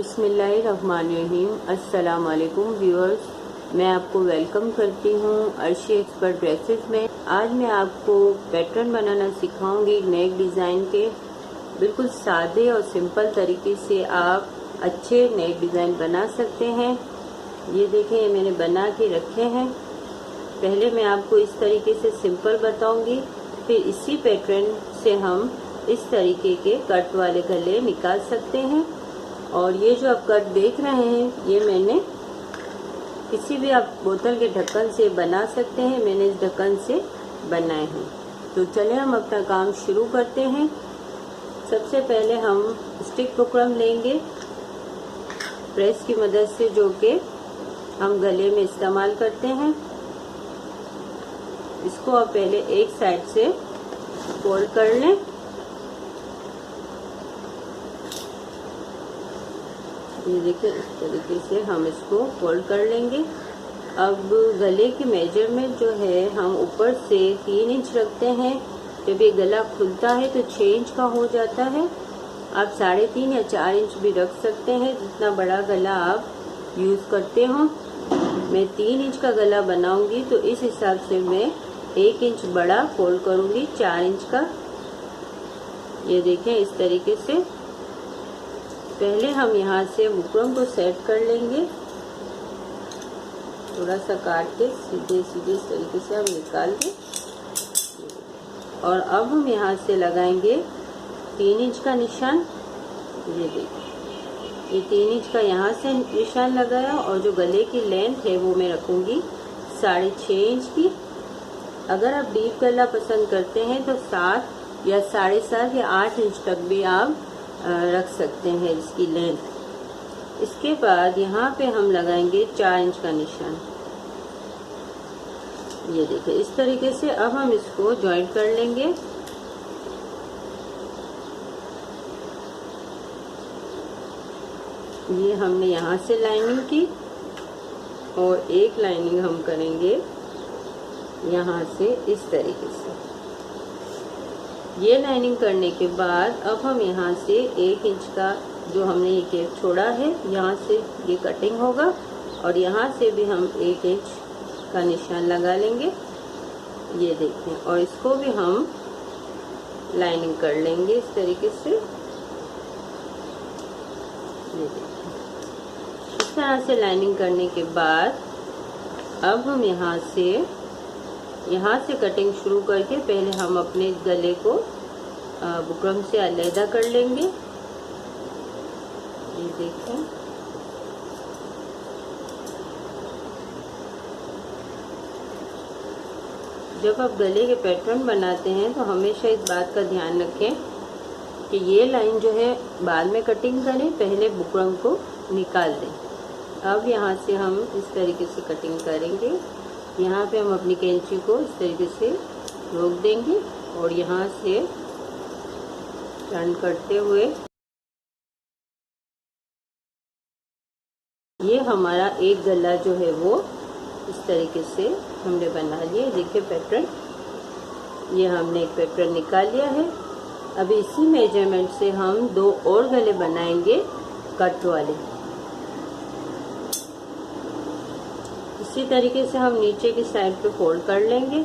बिस्मिल्लाहिर्रहमानिर्रहीम। अस्सलाम वालेकुम व्यूअर्स, मैं आपको वेलकम करती हूँ अर्शी एक्सपर्ट ड्रेसेस में। आज मैं आपको पैटर्न बनाना सिखाऊंगी नेक डिज़ाइन के। बिल्कुल सादे और सिंपल तरीके से आप अच्छे नेक डिज़ाइन बना सकते हैं। ये देखें, ये मैंने बना के रखे हैं। पहले मैं आपको इस तरीके से सिंपल बताऊंगी, फिर इसी पैटर्न से हम इस तरीके के कट वाले गले निकाल सकते हैं। और ये जो आप कट देख रहे हैं, ये मैंने किसी भी आप बोतल के ढक्कन से बना सकते हैं। मैंने इस ढक्कन से बनाए हैं। तो चलिए हम अपना काम शुरू करते हैं। सबसे पहले हम स्टिक बुकरम लेंगे प्रेस की मदद से, जो कि हम गले में इस्तेमाल करते हैं। इसको आप पहले एक साइड से फोल्ड कर लें। ये देखिए, इस तरीके से हम इसको फोल्ड कर लेंगे। अब गले की मेजरमेंट जो है, हम ऊपर से 3 इंच रखते हैं। जब ये गला खुलता है तो 6 इंच का हो जाता है। आप 3.5 या 4 इंच भी रख सकते हैं, जितना बड़ा गला आप यूज़ करते हो। मैं 3 इंच का गला बनाऊंगी, तो इस हिसाब से मैं 1 इंच बड़ा फोल्ड करूंगी 4 इंच का। ये देखें, इस तरीके से पहले हम यहाँ से बुकरम को सेट कर लेंगे। थोड़ा सा काट के सीधे सीधे इस तरीके से हम निकाल दें। और अब हम यहाँ से लगाएंगे 3 इंच का निशान। ये देखिए, ये 3 इंच का यहाँ से निशान लगाया। और जो गले की लेंथ है वो मैं रखूँगी 6.5 इंच की। अगर आप डीप गला पसंद करते हैं तो 7 या 7.5 या 8 इंच तक भी आप रख सकते हैं इसकी लेंथ। इसके बाद यहाँ पे हम लगाएंगे 4 इंच का निशान। ये देखिए, इस तरीके से अब हम इसको जॉइंट कर लेंगे। ये हमने यहाँ से लाइनिंग की और एक लाइनिंग हम करेंगे यहाँ से इस तरीके से। ये लाइनिंग करने के बाद अब हम यहाँ से 1 इंच का जो हमने ये गैप छोड़ा है, यहाँ से ये कटिंग होगा। और यहाँ से भी हम 1 इंच का निशान लगा लेंगे। ये देखें, और इसको भी हम लाइनिंग कर लेंगे इस तरीके से। ये देखें, इस तरह से लाइनिंग करने के बाद अब हम यहाँ से कटिंग शुरू करके पहले हम अपने गले को बुकरम से अलग कर लेंगे। ये देखें, जब आप गले के पैटर्न बनाते हैं तो हमेशा इस बात का ध्यान रखें कि ये लाइन जो है बाद में कटिंग करें, पहले बुकरम को निकाल दें। अब यहाँ से हम इस तरीके से कटिंग करेंगे। यहाँ पे हम अपनी कैंची को इस तरीके से रोक देंगे और यहाँ से टर्न करते हुए ये हमारा एक गला जो है वो इस तरीके से हमने बना लिया। देखिए पैटर्न, ये हमने एक पैटर्न निकाल लिया है। अभी इसी मेजरमेंट से हम 2 और गले बनाएंगे कट वाले। इसी तरीके से हम नीचे की साइड पे फोल्ड कर लेंगे।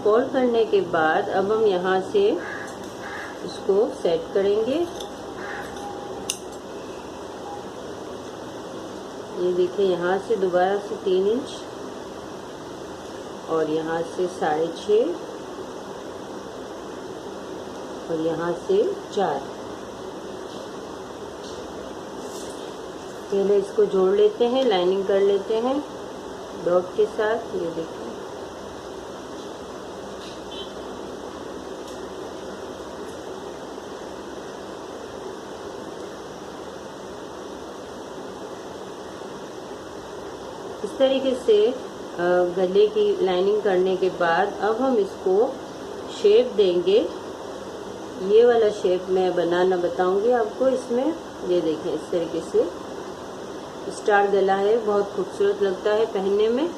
फोल्ड करने के बाद अब हम यहाँ से इसको सेट करेंगे। ये देखिए, यहाँ से दोबारा से 3 इंच और यहाँ से 6.5 और यहाँ से 4। पहले इसको जोड़ लेते हैं, लाइनिंग कर लेते हैं डॉट के साथ। ये देखिए, इस तरीके से गले की लाइनिंग करने के बाद अब हम इसको शेप देंगे। ये वाला शेप मैं बनाना बताऊंगी आपको इसमें। ये देखें, इस तरीके से स्टार गला है, बहुत खूबसूरत लगता है पहनने में।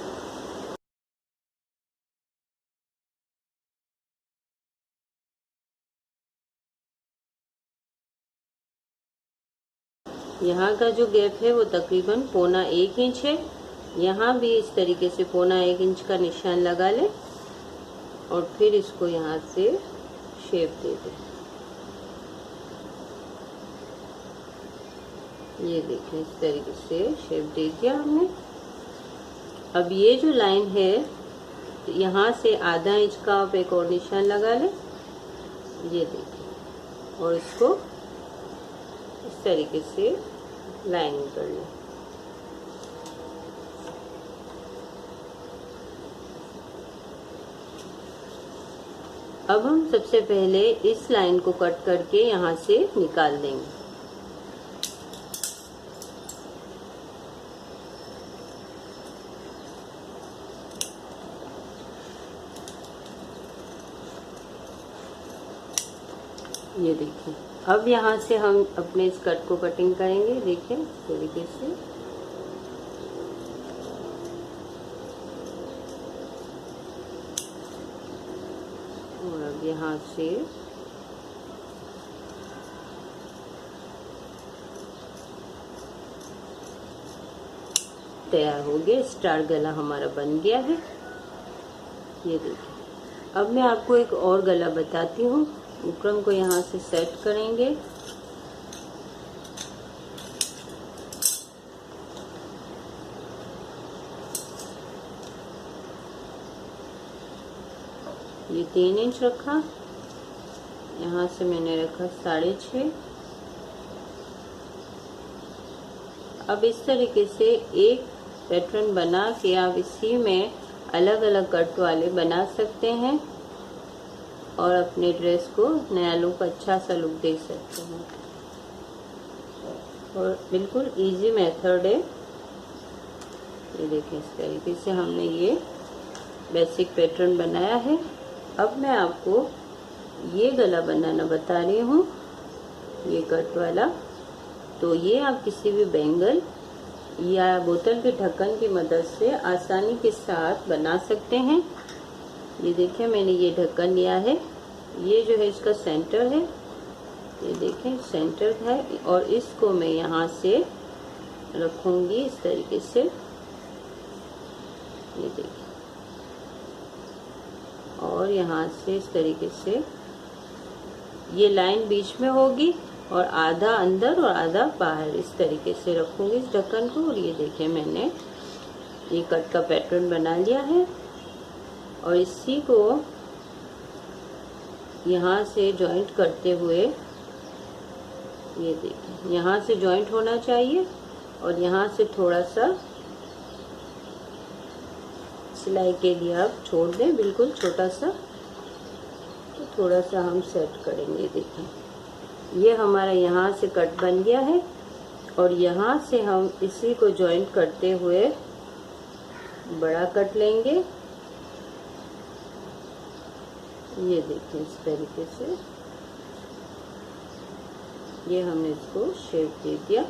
यहाँ का जो गैप है वो तकरीबन 1.25 इंच है। यहाँ भी इस तरीके से 1.25 इंच का निशान लगा लें और फिर इसको यहाँ से शेप दे दें। ये देखें, इस तरीके से शेप दे दिया हमने। अब ये जो लाइन है यहाँ से आधा इंच का आप एक और निशान लगा लें, ये देखें, और इसको इस तरीके से लाइनिंग कर लें। अब हम सबसे पहले इस लाइन को कट करके यहाँ से निकाल देंगे। ये देखिए, अब यहाँ से हम अपने इस कट को कटिंग करेंगे। देखिए इस तरीके से। और अब यहाँ से तैयार हो गया, स्टार गला हमारा बन गया है। ये देखिए, अब मैं आपको एक और गला बताती हूँ। बुकरम को यहाँ से सेट करेंगे। ये 3 इंच रखा, यहाँ से मैंने रखा 6.5। अब इस तरीके से एक पैटर्न बना के आप इसी में अलग अलग कट वाले बना सकते हैं और अपने ड्रेस को नया लुक, अच्छा सा लुक दे सकते हैं। और बिल्कुल इजी मेथड है। ये देखिए, इस तरीके से हमने ये बेसिक पैटर्न बनाया है। अब मैं आपको ये गला बनाना बता रही हूँ, ये कट वाला। तो ये आप किसी भी बैंगल या बोतल के ढक्कन की मदद से आसानी के साथ बना सकते हैं। ये देखिए, मैंने ये ढक्कन लिया है, ये जो है इसका सेंटर है, ये देखें सेंटर है, और इसको मैं यहाँ से रखूँगी इस तरीके से। ये देखिए, और यहाँ से इस तरीके से ये लाइन बीच में होगी और आधा अंदर और आधा बाहर, इस तरीके से रखूँगी इस ढक्कन को। और ये देखिए, मैंने ये कट का पैटर्न बना लिया है और इसी को यहाँ से जॉइंट करते हुए, ये देखिए, यहाँ से जॉइंट होना चाहिए और यहाँ से थोड़ा सा सिलाई के लिए आप छोड़ दें, बिल्कुल छोटा सा। तो थोड़ा सा हम सेट करेंगे। देखें, ये हमारा यहाँ से कट बन गया है और यहाँ से हम इसी को जॉइंट करते हुए बड़ा कट लेंगे। ये देखिए, इस तरीके से ये हमने इसको शेप दे दिया।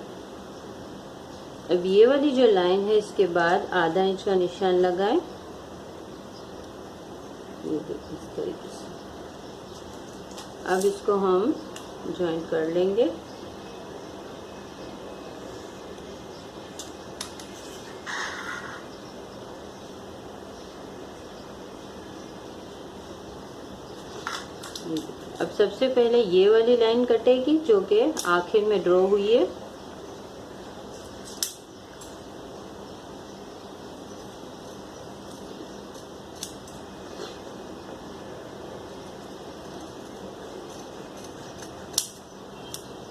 अब ये वाली जो लाइन है, इसके बाद आधा इंच का निशान लगाएं। ये देखिए, इस तरीके से। अब इसको हम जॉइंट कर लेंगे। अब सबसे पहले ये वाली लाइन कटेगी जो कि आखिर में ड्रॉ हुई है।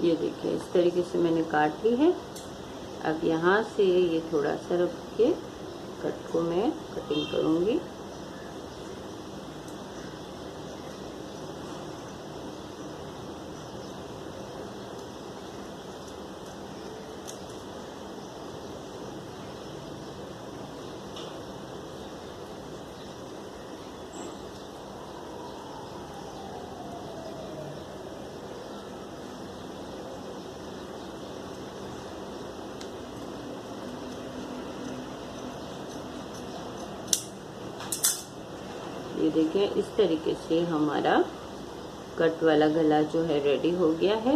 ये देखिए, इस तरीके से मैंने काट ली है। अब यहाँ से ये थोड़ा सा रख के कट को मैं कटिंग करूँगी। ये देखें, इस तरीके से हमारा कट वाला गला जो है रेडी हो गया है।